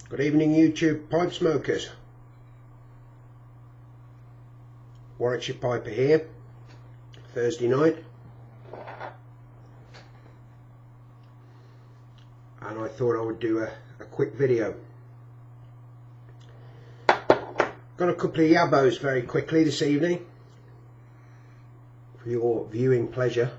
Good evening, YouTube pipe smokers. Warwickshire Piper here, Thursday night, and I thought I would do a quick video. Got a couple of Yabos very quickly this evening for your viewing pleasure.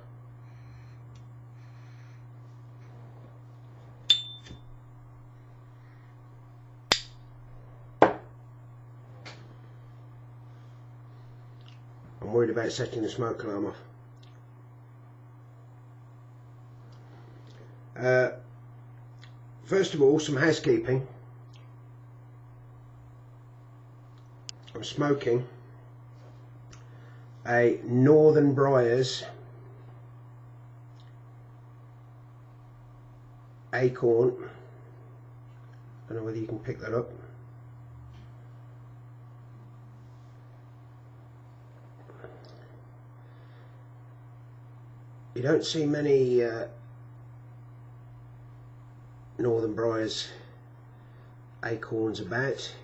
I'm worried about setting the smoke alarm off. First of all, some housekeeping. I'm smoking a Northern Briars acorn. I don't know whether you can pick that up. You don't see many Northern Briars acorns about.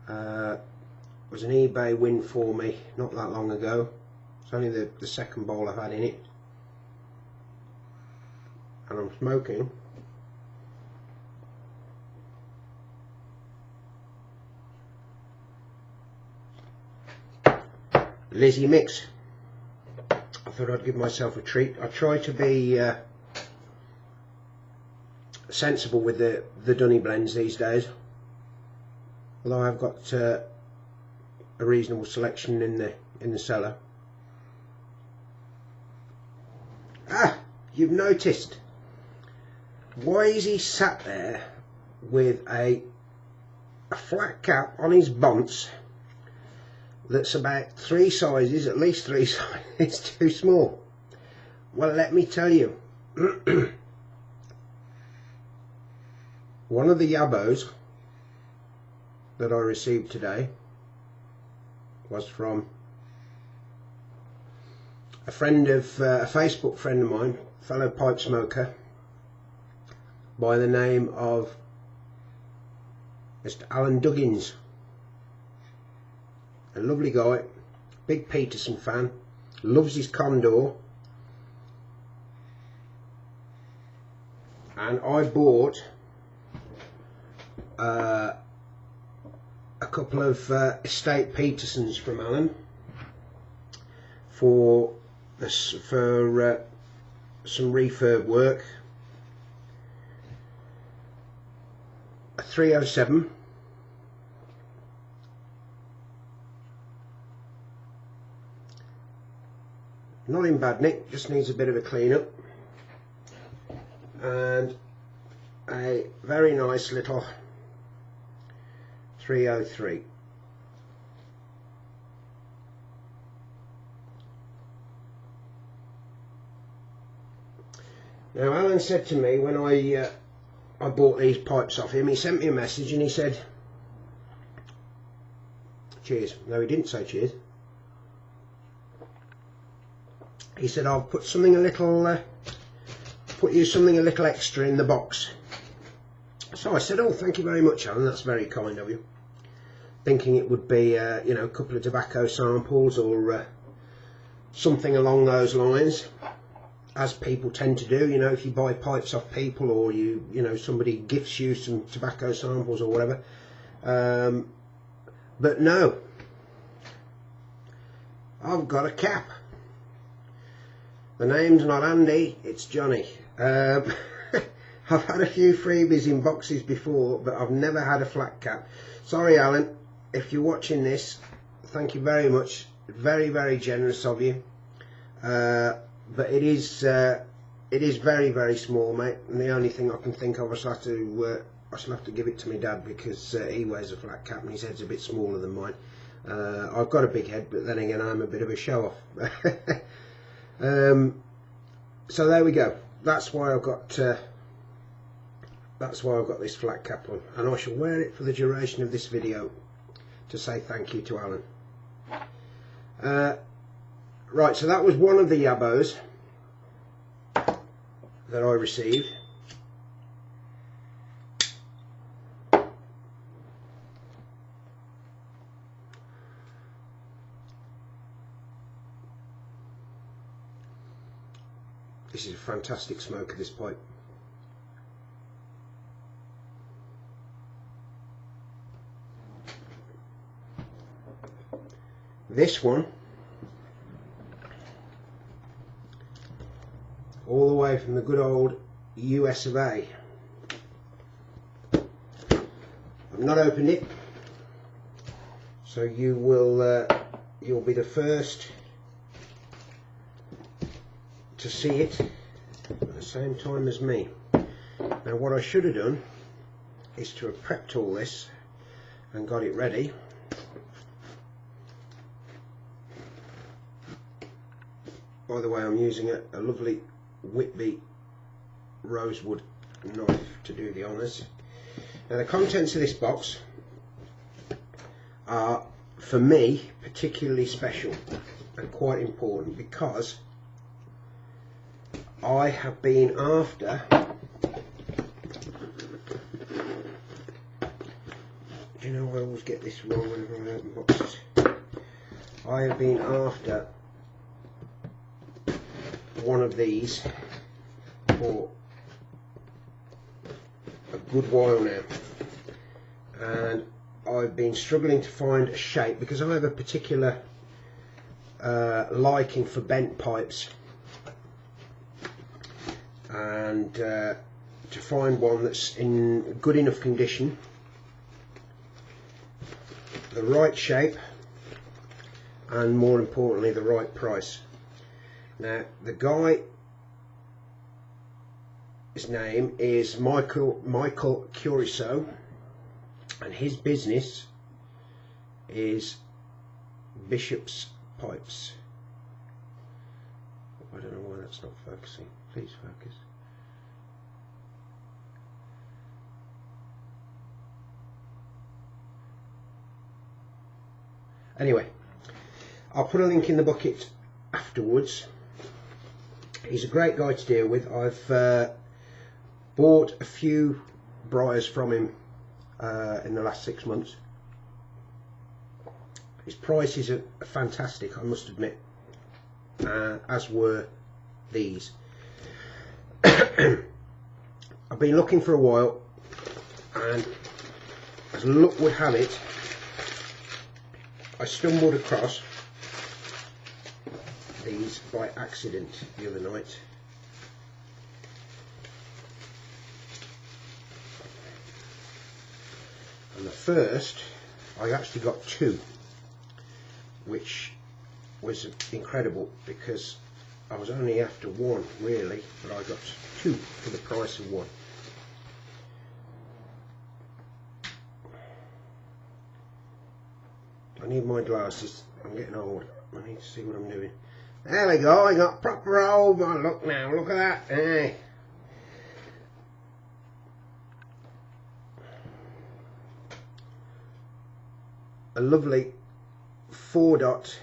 It was an eBay win for me not that long ago. It's only the second bowl I've had in it, and I'm smoking Lizzie Mix. I thought I'd give myself a treat. I try to be sensible with the Dunny blends these days, although I've got a reasonable selection in the cellar. You've noticed, why is he sat there with a flat cap on his bonce that's about three sizes, at least three sizes too small? Well, let me tell you, one of the Yabos that I received today was from a friend of a Facebook friend of mine, fellow pipe smoker by the name of Mr. Alan Duggins. A lovely guy, big Peterson fan, loves his Condor, and I bought a couple of estate Petersons from Alan for some refurb work. A 307, not in bad nick, just needs a bit of a clean up, and a very nice little 303. Now, Alan said to me when I bought these pipes off him, he sent me a message and he said, cheers. No, he didn't say cheers. He said, I'll put something a little, put you something a little extra in the box. So I said, oh, thank you very much, Alan, that's very kind of you. Thinking it would be, you know, a couple of tobacco samples or something along those lines, as people tend to do. You know, if you buy pipes off people, or you know, somebody gifts you some tobacco samples or whatever. But no, I've got a cap. The name's not Andy, it's Johnny. I've had a few freebies in boxes before, but I've never had a flat cap. Sorry, Alan, if you're watching this, thank you very much. Very, very generous of you. But it is very, very small, mate. And the only thing I can think of, I shall have to give it to my dad, because he wears a flat cap and his head's a bit smaller than mine. I've got a big head, but then again, I'm a bit of a show off. So there we go. That's why I've got this flat cap on, and I shall wear it for the duration of this video to say thank you to Alan. Right, so that was one of the Yabos that I received. This is a fantastic smoker, this pipe. This one, all the way from the good old US of A. I've not opened it, so you will you'll be the first to see it at the same time as me. Now what I should have done is to have prepped all this and got it ready. By the way, I'm using a lovely Whitby rosewood knife to do the honours. Now the contents of this box are, for me, particularly special and quite important because I have been after do you know, I always get this wrong whenever I open boxes. I have been after one of these for a good while now, and I've been struggling to find a shape because I have a particular liking for bent pipes, and to find one that's in good enough condition, the right shape, and more importantly the right price. Now the guy, his name is Michael Curiso, and his business is Bishop's Pipes. I don't know why that's not focusing. Please focus. Anyway, I'll put a link in the bucket afterwards. He's a great guy to deal with. I've bought a few briars from him in the last 6 months. His prices are fantastic, I must admit, as were these. I've been looking for a while, and as luck would have it, I stumbled across these by accident the other night. And the first, I actually got two, which was incredible because I was only after one really, but I got two for the price of one. I need my glasses, I'm getting old, I need to see what I'm doing. There we go, I got proper old. Oh, look now, look at that. Eh. A lovely 4-dot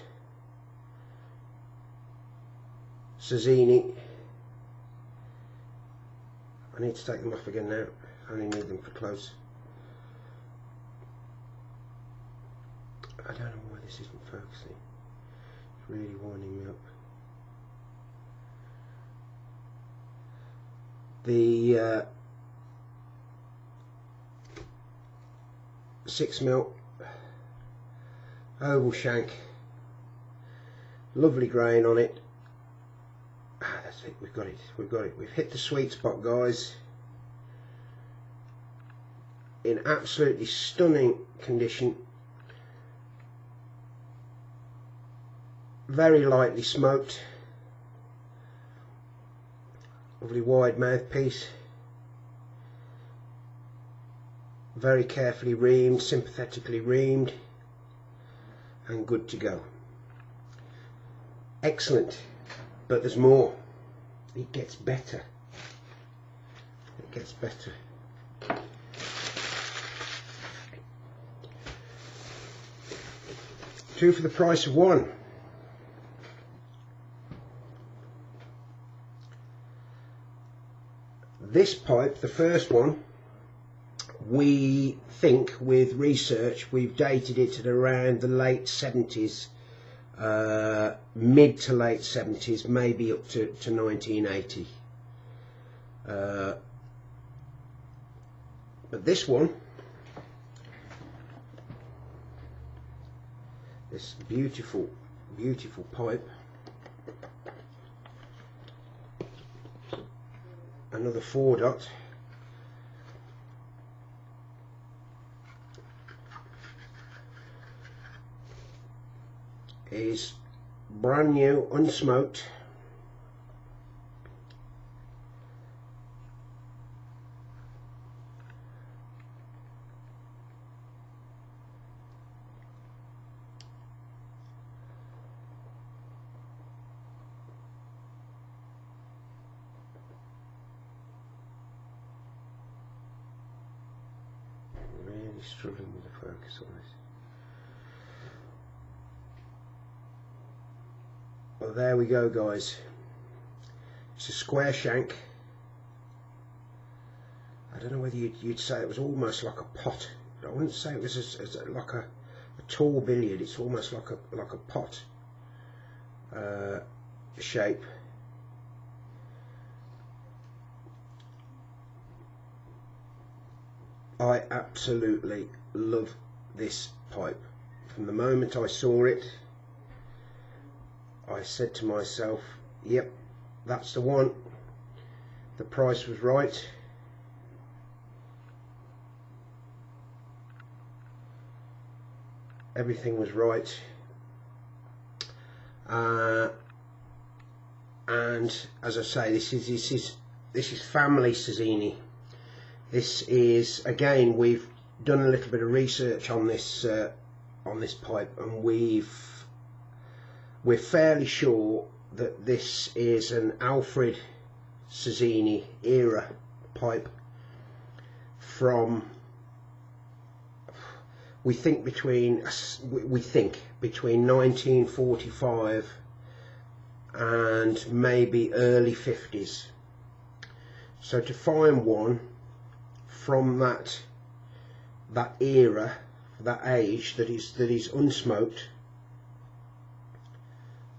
Sazzini. I need to take them off again now, I only need them for close. I don't know why this isn't focusing. It's really winding me up. The 6mm oval shank, lovely grain on it. That's it, we've got it, we've hit the sweet spot, guys. In absolutely stunning condition, very lightly smoked, lovely wide mouthpiece, very carefully reamed, sympathetically reamed, and good to go. Excellent, but there's more. It gets better. It gets better. Two for the price of one. This pipe, the first one, we think with research we've dated it at around the late 70s mid to late 70s, maybe up to 1980. But this one, this beautiful pipe, another 4-dot, is brand new, unsmoked. Really struggling with the focus on this. Well, there we go, guys. It's a square shank. I don't know whether you'd say it was almost like a pot. I wouldn't say it was like a tall billiard. It's almost like a pot shape. I absolutely love this pipe. From the moment I saw it, I said to myself, yep, that's the one. The price was right. Everything was right. And as I say, this is family Sazzini. This is, again, we've done a little bit of research on this pipe, and we're fairly sure that this is an Alfred Sazzini era pipe from, we think between 1945 and maybe early 50s. So to find one from that era, that age, that is unsmoked,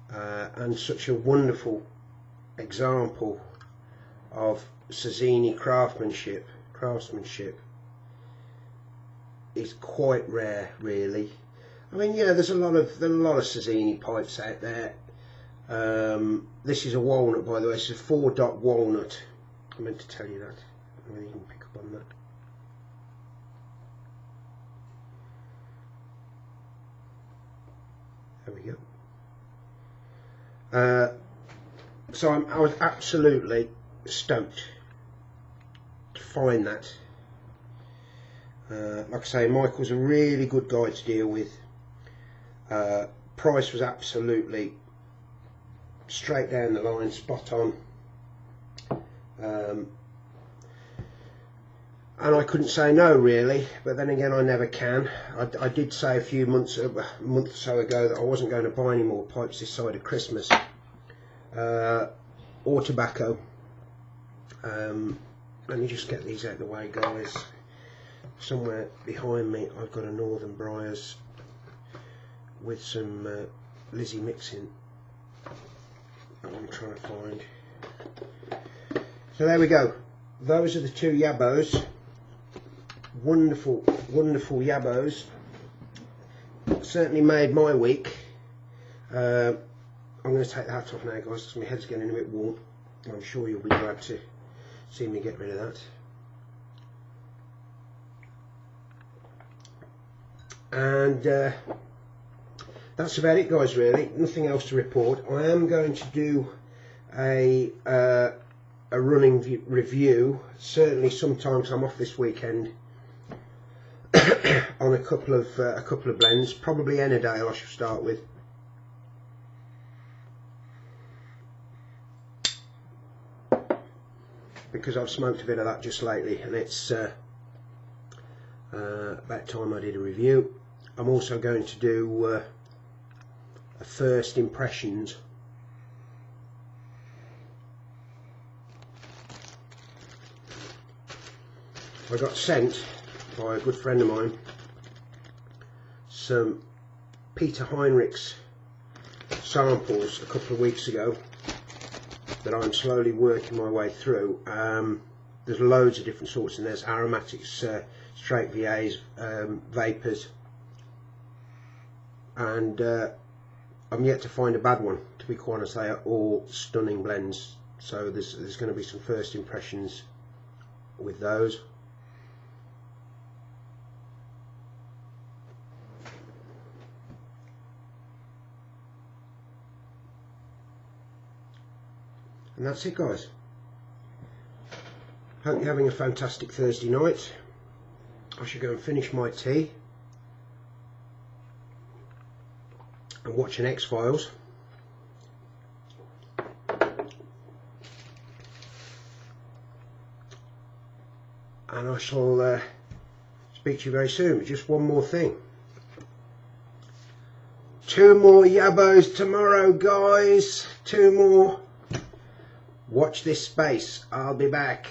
and such a wonderful example of Sazzini craftsmanship is quite rare, really. I mean, yeah, there's a lot of Sazzini pipes out there. This is a walnut, by the way. It's a 4-dot walnut. I meant to tell you that. I don't know if you can pick up on that. There we go. So I was absolutely stoked to find that. Like I say, Michael's a really good guy to deal with. Price was absolutely straight down the line, spot on. And I couldn't say no, really, but then again I never can. I did say a month or so ago that I wasn't going to buy any more pipes this side of Christmas, or tobacco. Let me just get these out of the way, guys. Somewhere behind me I've got a Northern Briars with some Lizzie mixing that I'm trying to find. So there we go. Those are the two Yabos. Wonderful Yabos. Certainly made my week. I'm going to take the hat off now, guys, because my head's getting a bit warm. I'm sure you'll be glad to see me get rid of that. And that's about it, guys, really. Nothing else to report. I am going to do a running review, certainly sometime, because I'm off this weekend, on a couple of blends. Probably Enidale I shall start with. Because I've smoked a bit of that just lately, and it's about time I did a review. I'm also going to do a first impressions. I got sent by a good friend of mine some Peter Heinrich's samples a couple of weeks ago that I'm slowly working my way through. There's loads of different sorts, and there's aromatics, straight VAs, vapors, and I'm yet to find a bad one, to be quite honest. They are all stunning blends, so there's going to be some first impressions with those. And that's it, guys. Hope you're having a fantastic Thursday night. I should go and finish my tea and watch an X-Files. And I shall speak to you very soon. But just one more thing. 2 more Yabos tomorrow, guys. 2 more. Watch this space. I'll be back.